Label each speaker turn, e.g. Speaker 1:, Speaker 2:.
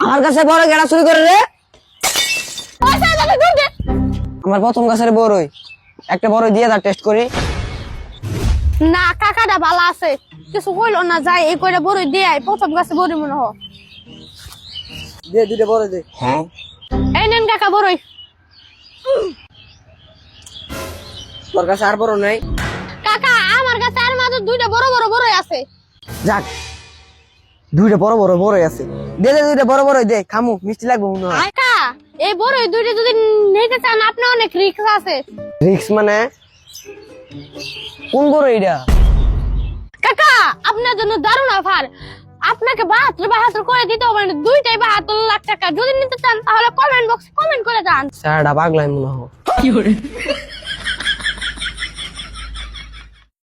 Speaker 1: আমার কাছে বড় গেড়া চুরি করে রে। আমার প্রথম গাছের বড়ই, একটা বড়ই দিয়ে তার টেস্ট করি।
Speaker 2: না কাকাটা ভালো আছে, কিছু কইলো না, যাই এই কইরা বড় দিয়ে আই, প্রথম গাছে বড় মনে হয়।
Speaker 1: দে দুইটা বড় দে।
Speaker 2: এই নেন কাকা বড়ই।
Speaker 1: তোর কাছে আর বড় নাই?
Speaker 2: কাকা আমার কাছে আর মাত্র দুইটা বড় বড় বড়ই আছে।
Speaker 1: যাক, দুইটা বড় বড় বড়ই আছে, দে দে দুইটা বড় বড়ই দে, খামু, মিষ্টি লাগবে মনে হয়।
Speaker 2: কাকা এই বড়ই দুইটা যদি নিতে চান আপনি অনেক রিস্ক আছে।
Speaker 1: রিক্স মানে? কোন বড় এইটা?
Speaker 2: কাকা আপনার জন্য দারুণ অফার, আপনাকে 72 করে দিতে হবে, দুইটাই 72 লাখ টাকা। যদি নিতে চান তাহলে কমেন্ট বক্সে কমেন্ট করে যান।
Speaker 1: স্যারটা পাগলাই মনে হয়।